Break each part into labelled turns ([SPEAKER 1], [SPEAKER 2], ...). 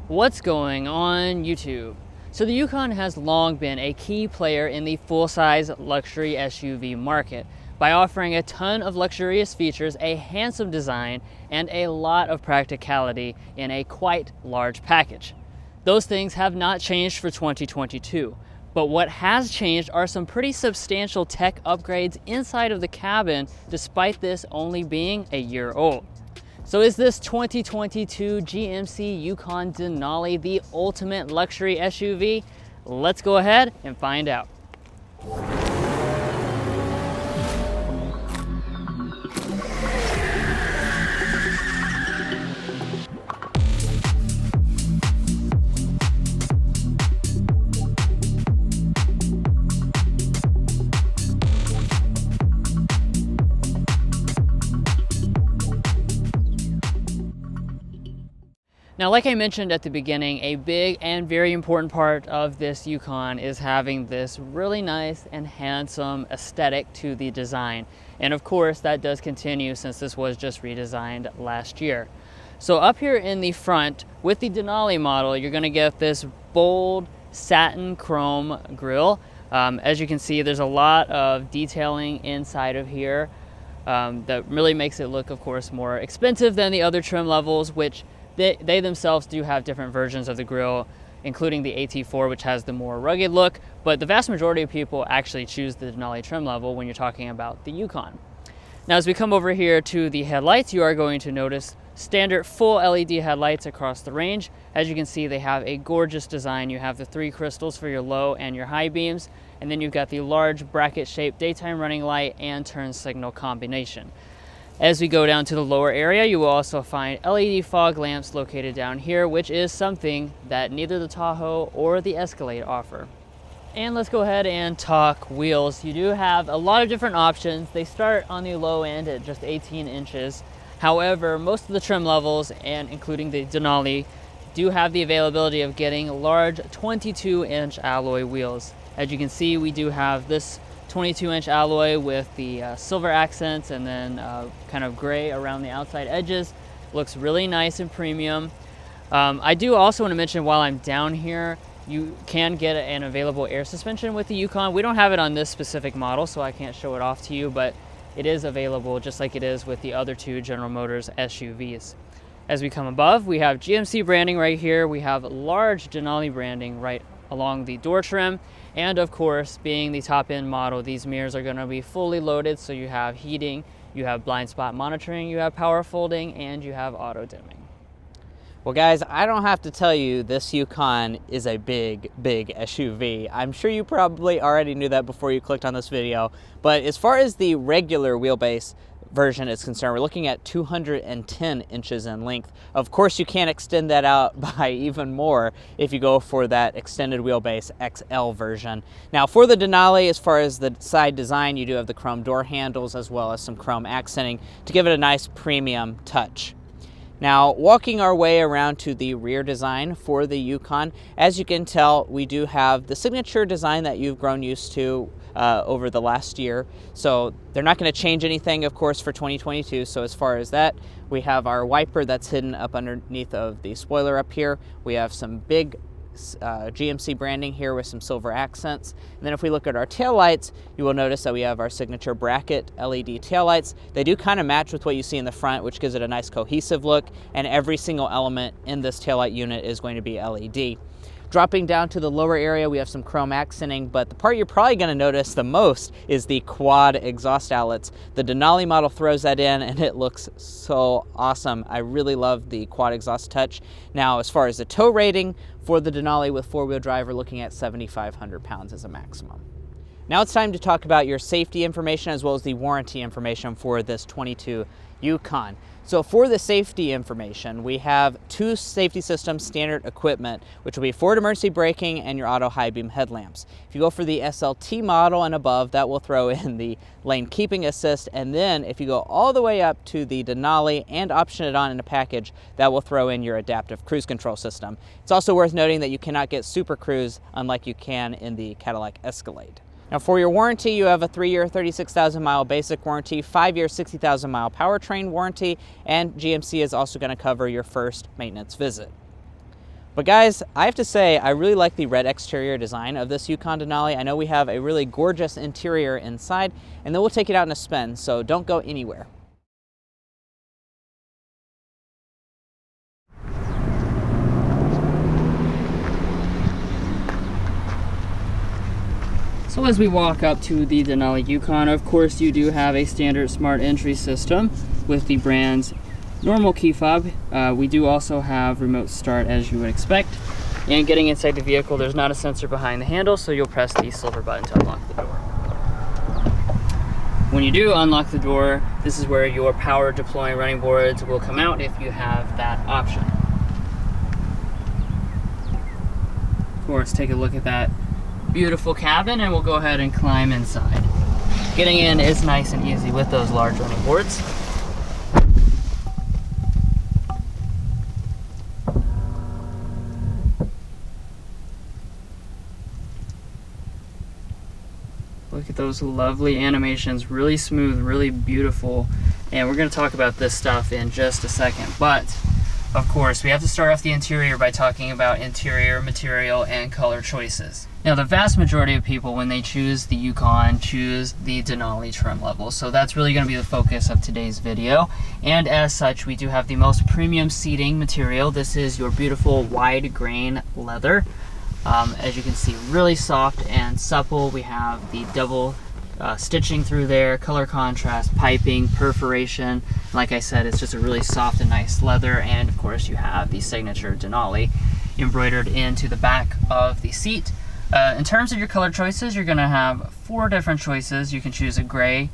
[SPEAKER 1] What's going on YouTube? So the Yukon has long been a key player in the full-size luxury SUV market by offering a ton of luxurious features, a handsome design, and a lot of practicality in a quite large package. Those things have not changed for 2022, but what has changed are some pretty substantial tech upgrades inside of the cabin despite this only being a year old. So is this 2022 GMC Yukon Denali the ultimate luxury SUV? Let's go ahead and find out. Now, like I mentioned at the beginning, a big and very important part of this Yukon is having this really nice and handsome aesthetic to the design. And of course, that does continue since this was just redesigned last year. So up here in the front, with the Denali model, you're gonna get this bold satin chrome grille. As you can see, there's a lot of detailing inside of here that really makes it look, of course, more expensive than the other trim levels, which they themselves do have different versions of the grille, including the AT4, which has the more rugged look, but the vast majority of people actually choose the Denali trim level when you're talking about the Yukon. Now, as we come over here to the headlights, you are going to notice standard full LED headlights across the range. As you can see, they have a gorgeous design. You have the 3 crystals for your low and your high beams, and then you've got the large bracket-shaped daytime running light and turn signal combination. As we go down to the lower area, you will also find LED fog lamps located down here, which is something that neither the Tahoe or the Escalade offer. And let's go ahead and talk wheels. You do have a lot of different options. They start on the low end at just 18 inches. However, most of the trim levels, and including the Denali, do have the availability of getting large 22-inch alloy wheels. As you can see, we do have this 22-inch alloy with the silver accents and then kind of gray around the outside edges. Looks really nice and premium. I do also want to mention, while I'm down here, you can get an available air suspension with the Yukon. We don't have it on this specific model, so I can't show it off to you, but it is available just like it is with the other 2 General Motors SUVs. As we come above, we have GMC branding right here. We have large Denali branding right along the door trim. And of course, being the top end model, these mirrors are going to be fully loaded. So you have heating, you have blind spot monitoring, you have power folding, and you have auto dimming.
[SPEAKER 2] Well guys, I don't have to tell you this Yukon is a big SUV. I'm sure you probably already knew that before you clicked on this video. But as far as the regular wheelbase version is concerned, we're looking at 210 inches in length. Of course, you can extend that out by even more if you go for that extended wheelbase XL version. Now, for the Denali, as far as the side design, you do have the chrome door handles as well as some chrome accenting to give it a nice premium touch. Now, walking our way around to the rear design for the Yukon, as you can tell, we do have the signature design that you've grown used to over the last year. So they're not going to change anything, of course, for 2022. So as far as that, we have our wiper that's hidden up underneath of the spoiler up here. We have some big GMC branding here with some silver accents. And then if we look at our taillights, you will notice that we have our signature bracket LED taillights. They do kind of match with what you see in the front, which gives it a nice cohesive look, and every single element in this taillight unit is going to be LED. Dropping down to the lower area, we have some chrome accenting, but the part you're probably going to notice the most is the quad exhaust outlets. The Denali model throws that in, and it looks so awesome. I really love the quad exhaust touch. Now, as far as the tow rating for the Denali with 4-wheel drive, we're looking at 7,500 pounds as a maximum. Now it's time to talk about your safety information as well as the warranty information for this 22 Yukon. So for the safety information, we have 2 safety system standard equipment, which will be forward emergency braking and your auto high beam headlamps. If you go for the SLT model and above, that will throw in the lane keeping assist. And then if you go all the way up to the Denali and option it on in a package, that will throw in your adaptive cruise control system. It's also worth noting that you cannot get Super Cruise unlike you can in the Cadillac Escalade. Now for your warranty, you have a 3-year 36,000 mile basic warranty, 5-year 60,000 mile powertrain warranty, and GMC is also going to cover your first maintenance visit. But guys, I have to say, I really like the red exterior design of this Yukon Denali. I know we have a really gorgeous interior inside, and then we'll take it out in a spin, so don't go anywhere.
[SPEAKER 1] So as we walk up to the Denali Yukon, of course you do have a standard smart entry system with the brand's normal key fob. We do also have remote start, as you would expect. And getting inside the vehicle, there's not a sensor behind the handle, so you'll press the silver button to unlock the door. When you do unlock the door, this is where your power deploying running boards will come out if you have that option. Of course, take a look at that beautiful cabin, and we'll go ahead and climb inside. Getting in is nice and easy with those large running boards. Look at those lovely animations, really smooth, really beautiful. And we're going to talk about this stuff in just a second. But, of course, we have to start off the interior by talking about interior material and color choices. Now, the vast majority of people, when they choose the Yukon, choose the Denali trim level. So that's really going to be the focus of today's video. And as such, we do have the most premium seating material. This is your beautiful wide grain leather. As you can see, really soft and supple. We have the double stitching through there, color contrast, piping, perforation. Like I said, it's just a really soft and nice leather. And of course, you have the signature Denali embroidered into the back of the seat. In terms of your color choices, you're going to have 4 different choices. You can choose a gray,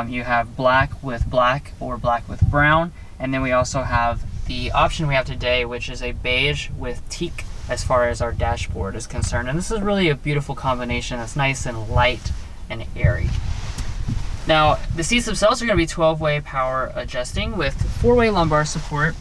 [SPEAKER 1] you have black with black, or black with brown. And then we also have the option we have today, which is a beige with teak as far as our dashboard is concerned. And this is really a beautiful combination that's nice and light and airy. Now, the seats themselves are going to be 12-way power adjusting with 4-way lumbar support.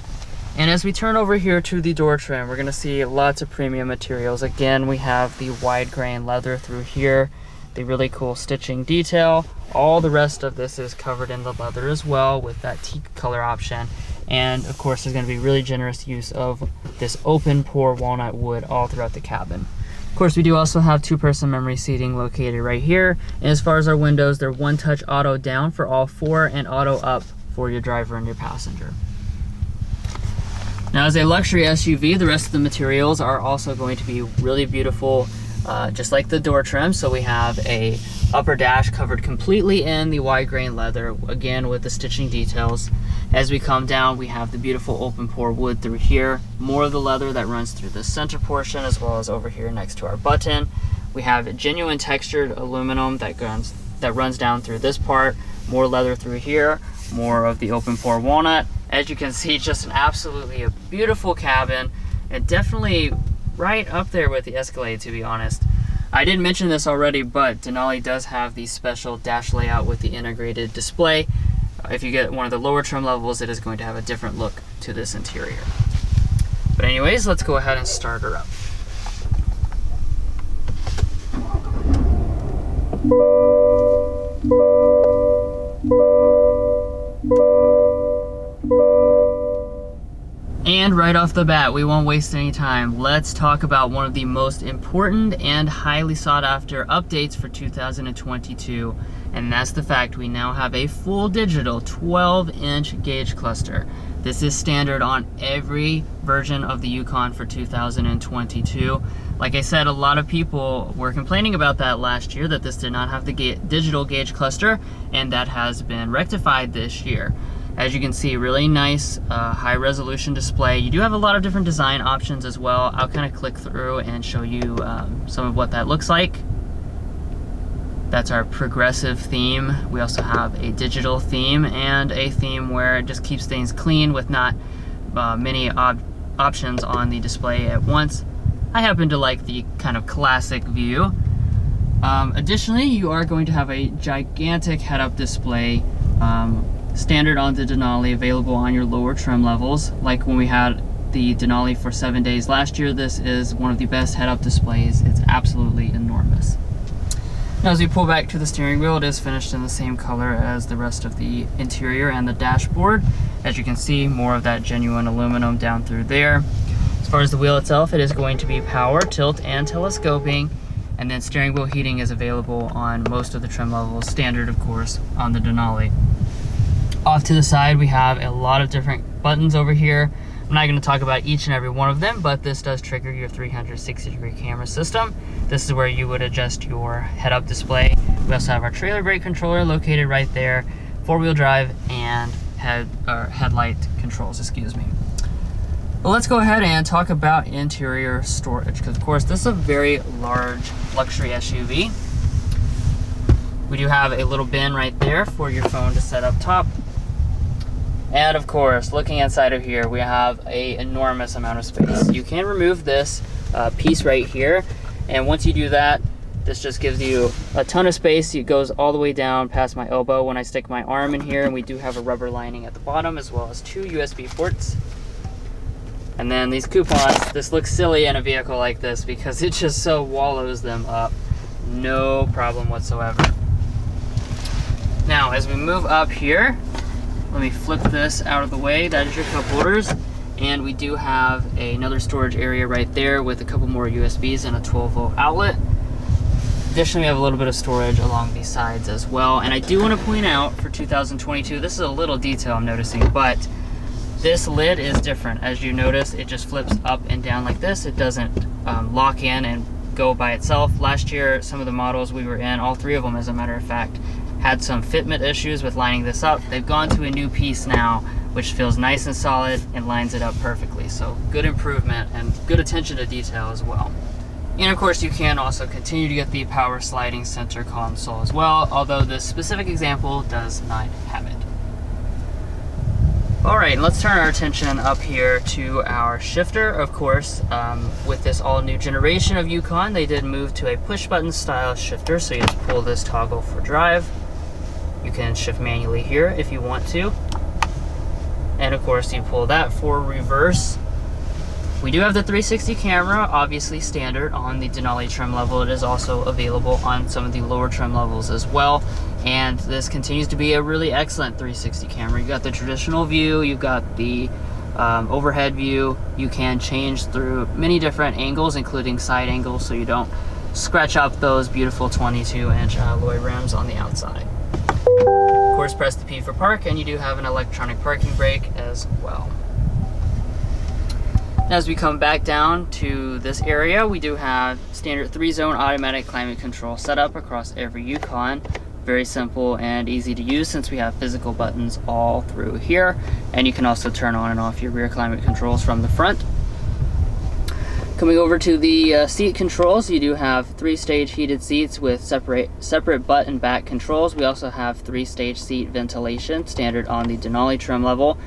[SPEAKER 1] And as we turn over here to the door trim, we're going to see lots of premium materials. Again, we have the wide grain leather through here, the really cool stitching detail. All the rest of this is covered in the leather as well with that teak color option. And of course, there's going to be really generous use of this open pore walnut wood all throughout the cabin. Of course, we do also have 2-person memory seating located right here. And as far as our windows, they're one-touch auto down for all 4 and auto up for your driver and your passenger. Now, as a luxury SUV, the rest of the materials are also going to be really beautiful, just like the door trim. So we have a upper dash covered completely in the wide grain leather, again with the stitching details. As we come down, we have the beautiful open pore wood through here, more of the leather that runs through the center portion, as well as over here next to our button. We have genuine textured aluminum that runs down through this part, more leather through here, more of the open pore walnut. As you can see, just an absolutely beautiful cabin, and definitely right up there with the Escalade, to be honest. I didn't mention this already, but Denali does have the special dash layout with the integrated display. If you get one of the lower trim levels, it is going to have a different look to this interior. But anyways, let's go ahead and start her up. And right off the bat, we won't waste any time. Let's talk about one of the most important and highly sought after updates for 2022. And that's the fact we now have a full digital 12-inch gauge cluster. This is standard on every version of the Yukon for 2022. Like I said, a lot of people were complaining about that last year, that this did not have the digital gauge cluster, and that has been rectified this year. As you can see, really nice high resolution display. You do have a lot of different design options as well. I'll kind of click through and show you some of what that looks like. That's our progressive theme. We also have a digital theme and a theme where it just keeps things clean with not many options on the display at once. I happen to like the kind of classic view. Additionally, you are going to have a gigantic head-up display, standard on the Denali, available on your lower trim levels. Like when we had the Denali for 7 days last year, this is one of the best head-up displays. It's absolutely enormous. Now, as we pull back to the steering wheel, it is finished in the same color as the rest of the interior and the dashboard. As you can see, more of that genuine aluminum down through there. As far as the wheel itself, it is going to be power, tilt, and telescoping. And then steering wheel heating is available on most of the trim levels, standard of course on the Denali. Off to the side we have a lot of different buttons over here. I'm not going to talk about each and every one of them, but this does trigger your 360-degree camera system. This is where you would adjust your head-up display. We also have our trailer brake controller located right there, four-wheel drive, and headlight controls, excuse me. But let's go ahead and talk about interior storage, because of course this is a very large luxury SUV. We do have a little bin right there for your phone to set up top. And of course, looking inside of here, we have an enormous amount of space. You can remove this piece right here, and once you do that, this just gives you a ton of space. It goes all the way down past my elbow when I stick my arm in here, and we do have a rubber lining at the bottom, as well as 2 USB ports. And then these coupons, this looks silly in a vehicle like this because it just so wallows them up. No problem whatsoever. Now, as we move up here, let me flip this out of the way. That is your cup holders. And we do have another storage area right there with a couple more USBs and a 12-volt outlet. Additionally, we have a little bit of storage along these sides as well. And I do want to point out for 2022, this is a little detail I'm noticing, but this lid is different. As you notice, it just flips up and down like this. It doesn't lock in and go by itself. Last year, some of the models we were in, all 3 of them as a matter of fact, had some fitment issues with lining this up. They've gone to a new piece now, which feels nice and solid and lines it up perfectly. So good improvement and good attention to detail as well. And of course, you can also continue to get the power sliding center console as well, although this specific example does not have it. All right, let's turn our attention up here to our shifter. Of course, with this all new generation of Yukon, they did move to a push button style shifter. So you just pull this toggle for drive. You can shift manually here if you want to. And of course, you pull that for reverse. We do have the 360 camera, obviously standard on the Denali trim level. It is also available on some of the lower trim levels as well. And this continues to be a really excellent 360 camera. You've got the traditional view, you've got the overhead view. You can change through many different angles, including side angles, so you don't scratch up those beautiful 22-inch alloy rims on the outside. Of course, press the P for park, and you do have an electronic parking brake as well. As we come back down to this area, we do have standard 3-zone automatic climate control setup across every Yukon. Very simple and easy to use since we have physical buttons all through here. And you can also turn on and off your rear climate controls from the front. Coming over to the seat controls, you do have 3-stage heated seats with separate butt and back controls. We also have 3-stage seat ventilation, standard on the Denali trim level.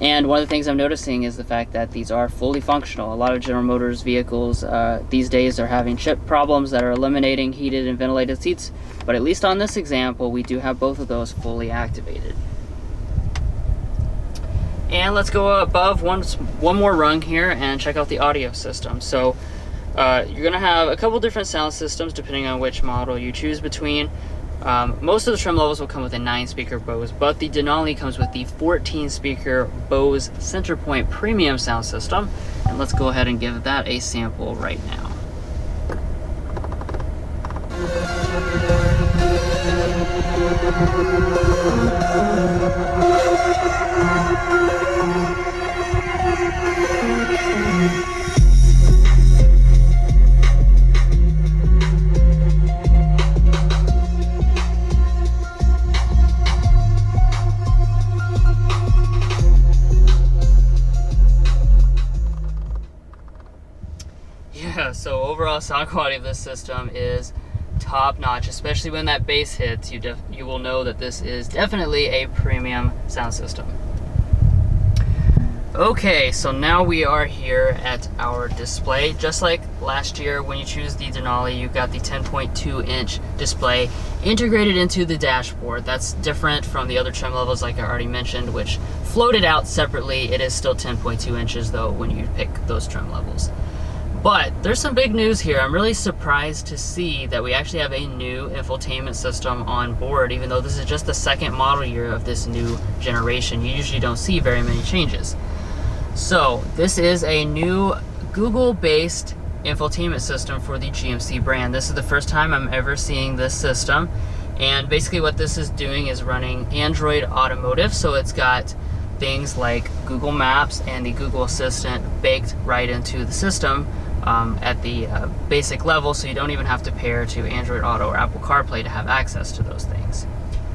[SPEAKER 1] And one of the things I'm noticing is the fact that these are fully functional. A lot of General Motors vehicles these days are having chip problems that are eliminating heated and ventilated seats, but at least on this example, we do have both of those fully activated. And let's go above one more rung here and check out the audio system. So you're gonna have a couple different sound systems depending on which model you choose between. Most of the trim levels will come with a 9-speaker Bose, but the Denali comes with the 14-speaker Bose Centerpoint Premium sound system. And let's go ahead and give that a sample right now. Yeah, so overall sound quality of this system is top notch, especially when that bass hits. You will know that this is definitely a premium sound system. Okay, so now we are here at our display. Just like last year, when you choose the Denali, you've got the 10.2-inch display integrated into the dashboard. That's different from the other trim levels, like I already mentioned, which floated out separately. It is still 10.2 inches, though, when you pick those trim levels. But there's some big news here. I'm really surprised to see that we actually have a new infotainment system on board, even though this is just the second model year of this new generation. You usually don't see very many changes. So this is a new Google-based infotainment system for the GMC brand. This is the first time I'm ever seeing this system, and basically what this is doing is running Android Automotive, so it's got things like Google Maps and the Google Assistant baked right into the system at the basic level, so you don't even have to pair to Android Auto or Apple CarPlay to have access to those things.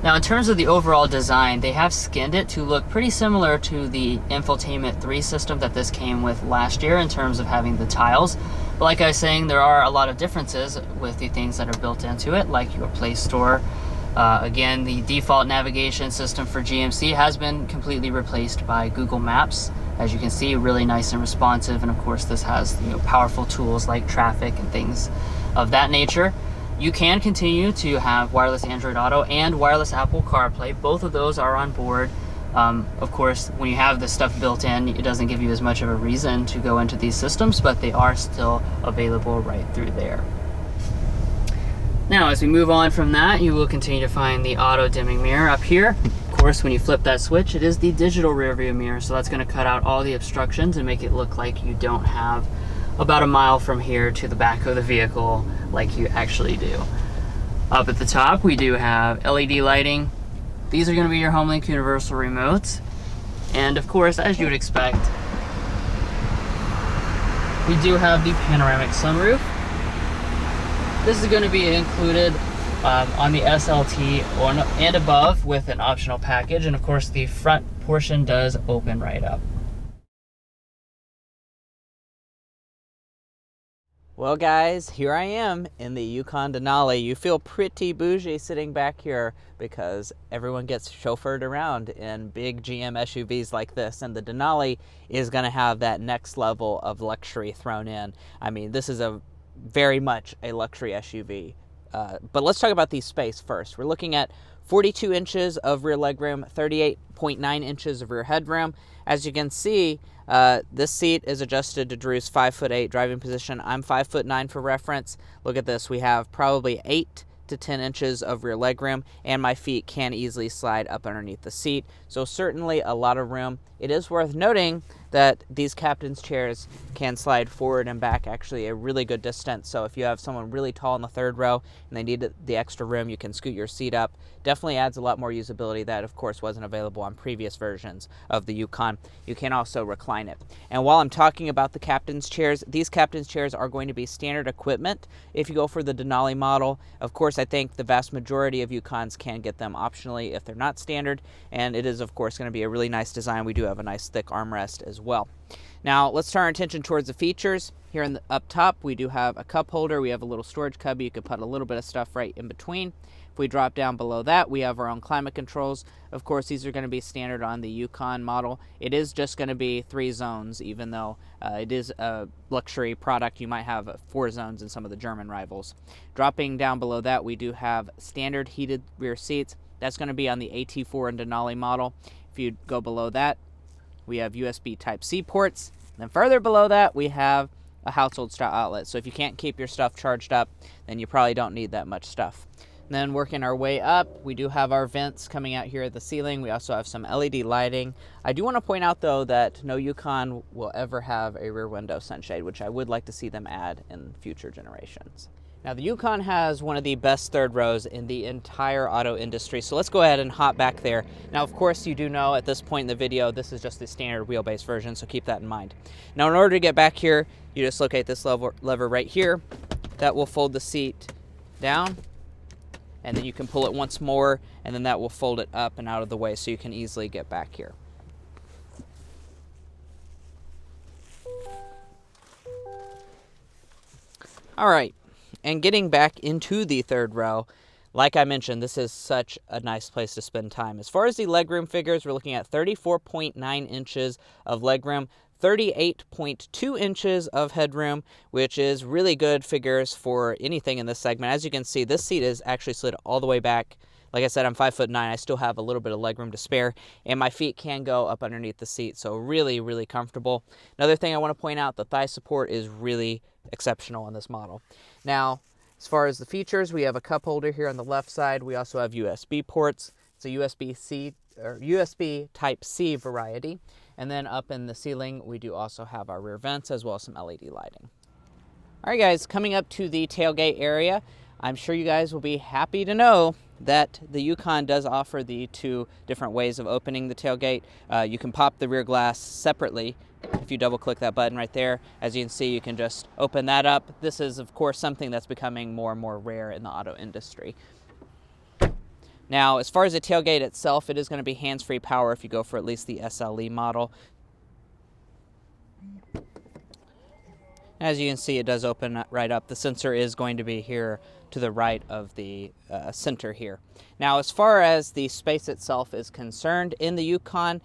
[SPEAKER 1] Now, in terms of the overall design, they have skinned it to look pretty similar to the Infotainment 3 system that this came with last year in terms of having the tiles. But like I was saying, there are a lot of differences with the things that are built into it, like your Play Store. Again, the default navigation system for GMC has been completely replaced by Google Maps. As you can see, really nice and responsive, and of course this has, you know, powerful tools like traffic and things of that nature. You can continue to have wireless Android Auto and wireless Apple CarPlay. Both of those are on board. Of course, when you have this stuff built in, it doesn't give you as much of a reason to go into these systems, but they are still available right through there. Now, as we move on from that, you will continue to find the auto dimming mirror up here. Of course, when you flip that switch, it is the digital rear view mirror, so that's going to cut out all the obstructions and make it look like you don't have about a mile from here to the back of the vehicle like you actually do. Up at the top, we do have LED lighting. These are going to be your HomeLink universal remotes. And of course, as you would expect, we do have the panoramic sunroof. This is going to be included on the SLT and above with an optional package. And of course, the front portion does open right up.
[SPEAKER 2] Well guys, here I am in the Yukon Denali. You feel pretty bougie sitting back here because everyone gets chauffeured around in big GM SUVs like this, and the Denali is going to have that next level of luxury thrown in. I mean, this is a very much a luxury SUV. But let's talk about the space first. We're looking at 42 inches of rear legroom, 38.9 inches of rear headroom. As you can see, this seat is adjusted to Drew's 5'8" driving position. I'm 5'9" for reference. Look at this. We have probably 8 to 10 inches of rear legroom, and my feet can easily slide up underneath the seat. So certainly a lot of room. It is worth noting that these captain's chairs can slide forward and back actually a really good distance. So if you have someone really tall in the third row and they need the extra room, you can scoot your seat up. Definitely adds a lot more usability that of course wasn't available on previous versions of the Yukon. You can also recline it. And while I'm talking about the captain's chairs, these captain's chairs are going to be standard equipment if you go for the Denali model. Of course, I think the vast majority of Yukons can get them optionally if they're not standard, and it is of course going to be a really nice design. We do have a nice thick armrest as well. Now let's turn our attention towards the features. Here in the up top, we do have a cup holder. We have a little storage cubby. You can put a little bit of stuff right in between. If we drop down below that, we have our own climate controls. Of course, these are going to be standard on the Yukon model. It is just going to be 3 zones, even though it is a luxury product. You might have 4 zones in some of the German rivals. Dropping down below that, we do have standard heated rear seats. That's going to be on the AT4 and Denali model. If you go below that, we have USB Type-C ports. And then further below that, we have a household style outlet. So if you can't keep your stuff charged up, then you probably don't need that much stuff. And then working our way up, we do have our vents coming out here at the ceiling. We also have some LED lighting. I do want to point out though that no Yukon will ever have a rear window sunshade, which I would like to see them add in future generations. Now the Yukon has one of the best third rows in the entire auto industry, so let's go ahead and hop back there. Now of course you do know at this point in the video this is just the standard wheelbase version, so keep that in mind. Now in order to get back here, you just locate this lever right here. That will fold the seat down, and then you can pull it once more, and then that will fold it up and out of the way so you can easily get back here. All right. And getting back into the third row, like I mentioned, this is such a nice place to spend time. As far as the legroom figures, we're looking at 34.9 inches of legroom, 38.2 inches of headroom, which is really good figures for anything in this segment. As you can see, this seat is actually slid all the way back. Like I said, I'm 5'9". I still have a little bit of legroom to spare, and my feet can go up underneath the seat, so really, really comfortable. Another thing I want to point out, the thigh support is really exceptional on this model. Now, as far as the features, we have a cup holder here on the left side. We also have USB ports. It's a USB Type-C variety. And then up in the ceiling, we do also have our rear vents as well as some LED lighting. All right, guys, coming up to the tailgate area, I'm sure you guys will be happy to know that the Yukon does offer the two different ways of opening the tailgate. You can pop the rear glass separately. If you double click that button right there, as you can see, you can just open that up. This is, of course, something that's becoming more and more rare in the auto industry. Now, as far as the tailgate itself, it is going to be hands-free power if you go for at least the SLE model. As you can see, it does open right up. The sensor is going to be here to the right of the center here. Now, as far as the space itself is concerned in the Yukon,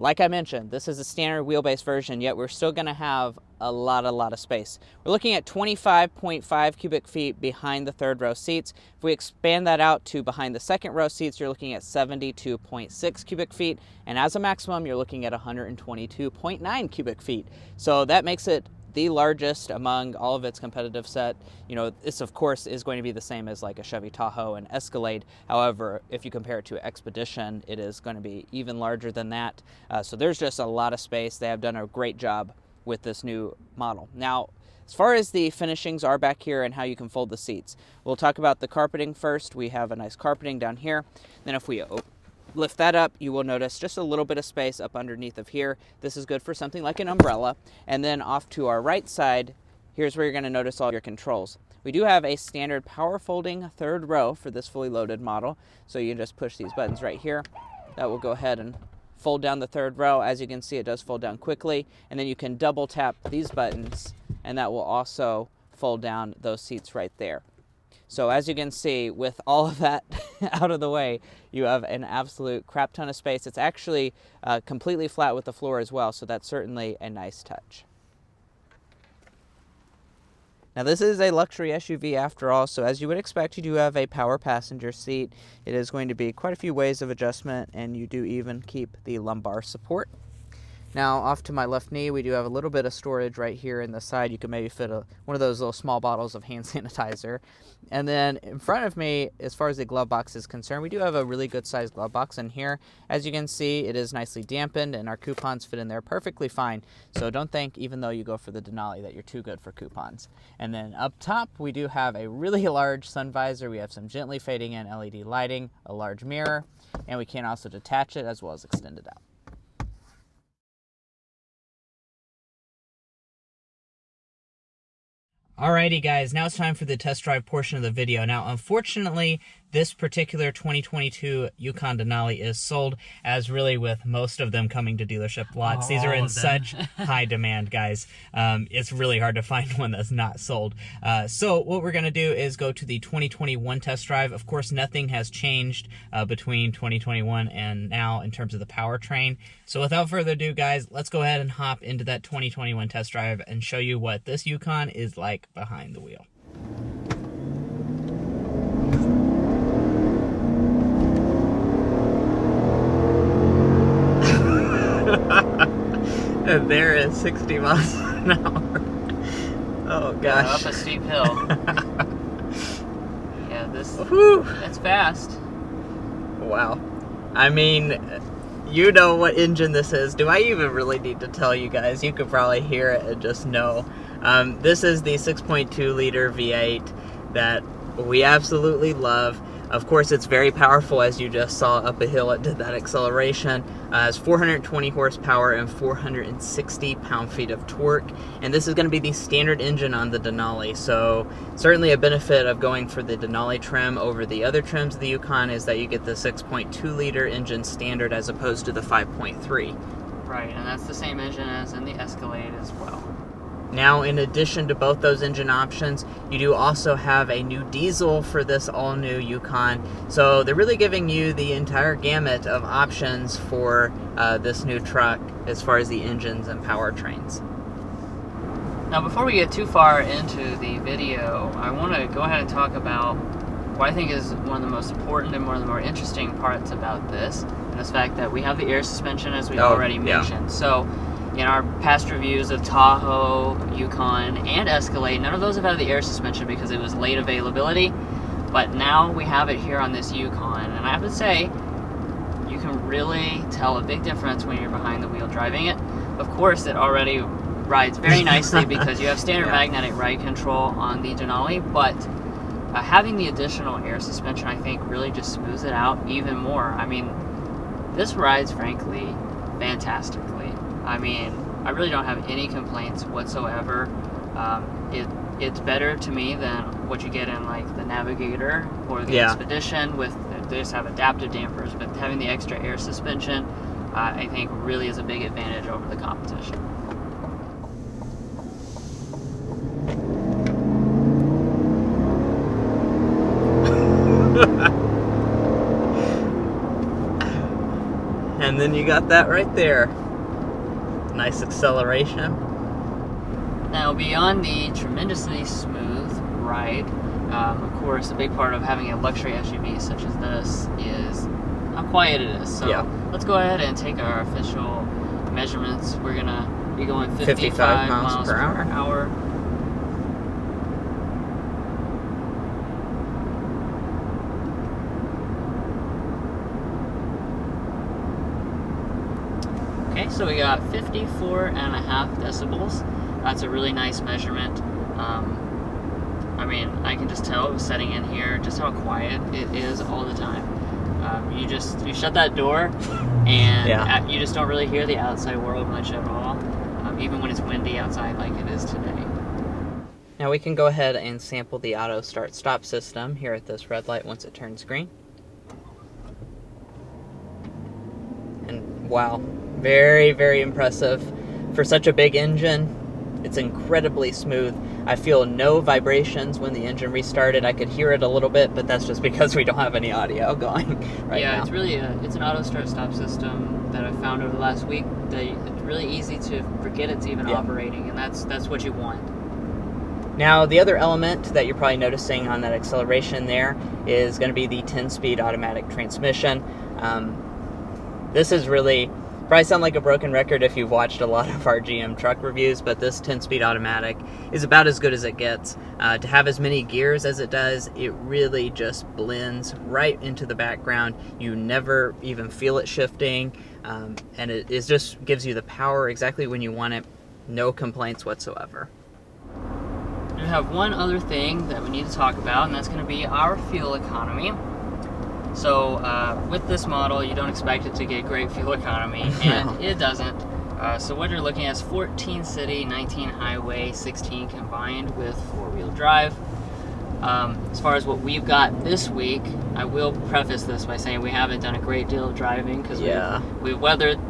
[SPEAKER 2] like I mentioned, this is a standard wheelbase version, yet we're still going to have a lot of space. We're looking at 25.5 cubic feet behind the third row seats. If we expand that out to behind the second row seats, you're looking at 72.6 cubic feet. And as a maximum, you're looking at 122.9 cubic feet. So that makes it the largest among all of its competitive set. You know, this of course is going to be the same as like a Chevy Tahoe and Escalade. However, if you compare it to Expedition, it is going to be even larger than that. So there's just a lot of space. They have done a great job with this new model. Now, as far as the finishings are back here and how you can fold the seats, we'll talk about the carpeting first. We have a nice carpeting down here. Then if we lift that up, you will notice just a little bit of space up underneath of here. This is good for something like an umbrella. And then off to our right side, here's where you're going to notice all your controls. We do have a standard power folding third row for this fully loaded model. So you can just push these buttons right here. That will go ahead and fold down the third row. As you can see, it does fold down quickly. And then you can double tap these buttons, and that will also fold down those seats right there. So as you can see, with all of that out of the way, you have an absolute crap ton of space. It's actually completely flat with the floor as well, so that's certainly a nice touch. Now this is a luxury SUV after all, so as you would expect, you do have a power passenger seat. It is going to be quite a few ways of adjustment, and you do even keep the lumbar support. Now, off to my left knee, we do have a little bit of storage right here in the side. You can maybe fit one of those little small bottles of hand sanitizer. And then in front of me, as far as the glove box is concerned, we do have a really good sized glove box in here. As you can see, it is nicely dampened, and our coupons fit in there perfectly fine. So don't think, even though you go for the Denali, that you're too good for coupons. And then up top, we do have a really large sun visor. We have some gently fading in LED lighting, a large mirror, and we can also detach it as well as extend it out. Alrighty guys, now it's time for the test drive portion of the video. Now unfortunately, this particular 2022 Yukon Denali is sold, as really with most of them coming to dealership lots. These are in such high demand, guys. It's really hard to find one that's not sold. So what we're gonna do is go to the 2021 test drive. Of course, nothing has changed between 2021 and now in terms of the powertrain. So without further ado, guys, let's go ahead and hop into that 2021 test drive and show you what this Yukon is like behind the wheel. And there is 60 miles an hour. Oh gosh.
[SPEAKER 1] Up a steep hill. Yeah, that's fast.
[SPEAKER 2] Wow. I mean, you know what engine this is. Do I even really need to tell you guys? You could probably hear it and just know. This is the 6.2 liter V8 that we absolutely love. Of course, it's very powerful. As you just saw up a hill, it did that acceleration. It has 420 horsepower and 460 pound-feet of torque. And this is going to be the standard engine on the Denali. So certainly a benefit of going for the Denali trim over the other trims of the Yukon is that you get the 6.2 liter engine standard as opposed to the 5.3.
[SPEAKER 1] Right, and that's the same engine as in the Escalade as well.
[SPEAKER 2] Now, in addition to both those engine options, you do also have a new diesel for this all-new Yukon. So they're really giving you the entire gamut of options for this new truck as far as the engines and powertrains.
[SPEAKER 1] Now, before we get too far into the video, I want to go ahead and talk about what I think is one of the most important and one of the more interesting parts about this, and this fact that we have the air suspension, as we already mentioned. So in our past reviews of Tahoe, Yukon, and Escalade, none of those have had the air suspension because it was late availability, but now we have it here on this Yukon, and I have to say, you can really tell a big difference when you're behind the wheel driving it. Of course, it already rides very nicely because you have standard magnetic ride control on the Denali, but having the additional air suspension, I think, really just smooths it out even more. I mean, this rides, frankly, fantastically. I mean, I really don't have any complaints whatsoever. It's better to me than what you get in like the Navigator or the Expedition. They just have adaptive dampers, but having the extra air suspension, I think, really is a big advantage over the competition.
[SPEAKER 2] And then you got that right there. Nice acceleration.
[SPEAKER 1] Now, beyond the tremendously smooth ride, of course, a big part of having a luxury SUV such as this is how quiet it is. So let's go ahead and take our official measurements. We're going to be going 55 miles per hour. Okay, so we got 54.5 decibels. That's a really nice measurement. I mean, I can just tell setting in here just how quiet it is all the time. You shut that door and you just don't really hear the outside world much at all, even when it's windy outside like it is today.
[SPEAKER 2] Now we can go ahead and sample the auto start stop system here at this red light once it turns green. And wow, very, very impressive. For such a big engine, it's incredibly smooth. I feel no vibrations when the engine restarted. I could hear it a little bit, but that's just because we don't have any audio going right now.
[SPEAKER 1] It's really it's an auto start stop system that I've found over the last week that it's really easy to forget it's even operating, and that's what you want.
[SPEAKER 2] Now, the other element that you're probably noticing on that acceleration there is going to be the 10-speed automatic transmission. This is really, probably sound like a broken record if you've watched a lot of our GM truck reviews, but this 10-speed automatic is about as good as it gets. To have as many gears as it does, it really just blends right into the background. You never even feel it shifting, and it just gives you the power exactly when you want it. No complaints whatsoever.
[SPEAKER 1] We have one other thing that we need to talk about, and that's going to be our fuel economy. So with this model, you don't expect it to get great fuel economy, and it doesn't. So what you're looking at is 14 city, 19 highway, 16 combined with four-wheel drive. As far as what we've got this week, I will preface this by saying we haven't done a great deal of driving because we've weathered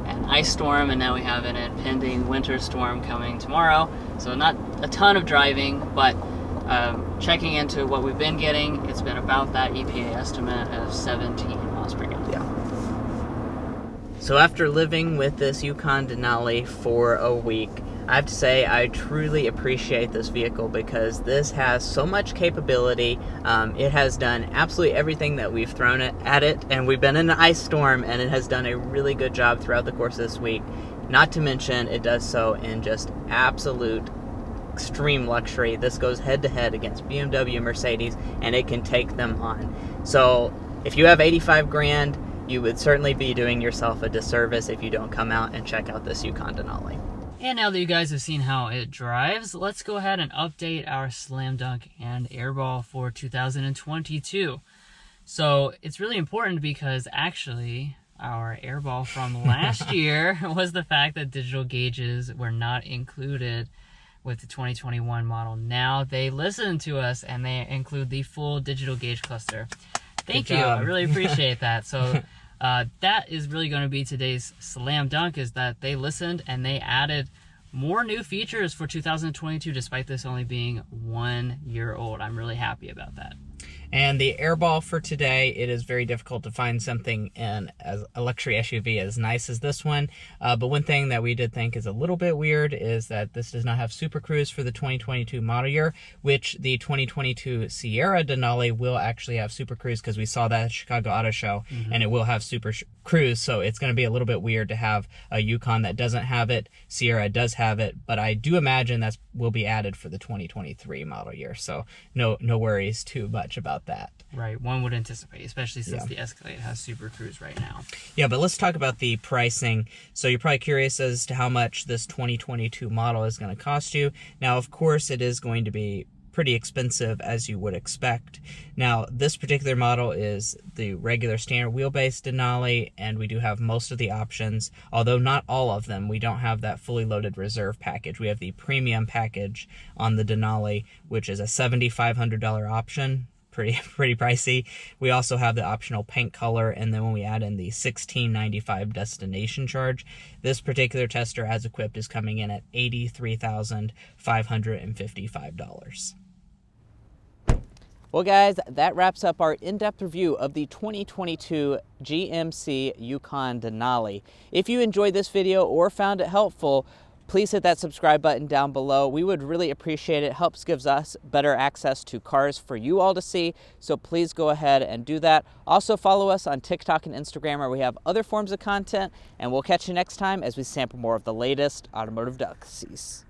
[SPEAKER 1] an ice storm, and now we have an impending winter storm coming tomorrow. So not a ton of driving, but checking into what we've been getting, it's been about that EPA estimate of 17 miles per gallon.
[SPEAKER 2] So after living with this Yukon Denali for a week, I have to say I truly appreciate this vehicle because this has so much capability. It has done absolutely everything that we've thrown at it, and we've been in an ice storm, and it has done a really good job throughout the course of this week. Not to mention, it does so in just absolute extreme luxury. This goes head-to-head against BMW, Mercedes, and it can take them on. So if you have 85 grand, you would certainly be doing yourself a disservice if you don't come out and check out this Yukon Denali.
[SPEAKER 1] And now that you guys have seen how it drives, let's go ahead and update our Slam Dunk and Airball for 2022. So it's really important because actually our Airball from last year was the fact that digital gauges were not included with the 2021 model. Now they listen to us and they include the full digital gauge cluster. Thank you. I really appreciate that. So that is really going to be today's slam dunk, is that they listened and they added more new features for 2022 despite this only being 1 year old. I'm really happy about that.
[SPEAKER 2] And the Airball for today, it is very difficult to find something in a luxury SUV as nice as this one. But one thing that we did think is a little bit weird is that this does not have Super Cruise for the 2022 model year, which the 2022 Sierra Denali will actually have Super Cruise because we saw that at Chicago Auto Show, and it will have Super Cruise, so it's going to be a little bit weird to have a Yukon that doesn't have it. Sierra does have it, but I do imagine that will be added for the 2023 model year, so no worries too much about that.
[SPEAKER 1] Right, one would anticipate, especially since the Escalade has Super Cruise right now.
[SPEAKER 2] Yeah, but let's talk about the pricing. So you're probably curious as to how much this 2022 model is going to cost you. Now, of course, it is going to be pretty expensive, as you would expect. Now, this particular model is the regular standard wheelbase Denali, and we do have most of the options, although not all of them. We don't have that fully loaded reserve package. We have the premium package on the Denali, which is a $7,500 option. Pretty pricey. We also have the optional paint color, and then when we add in the $1,695 destination charge, this particular tester as equipped is coming in at $83,555. Well, guys, that wraps up our in-depth review of the 2022 GMC Yukon Denali. If you enjoyed this video or found it helpful, please hit that subscribe button down below. We would really appreciate it. It helps gives us better access to cars for you all to see, so please go ahead and do that. Also follow us on TikTok and Instagram, where we have other forms of content, and we'll catch you next time as we sample more of the latest automotive delicacies.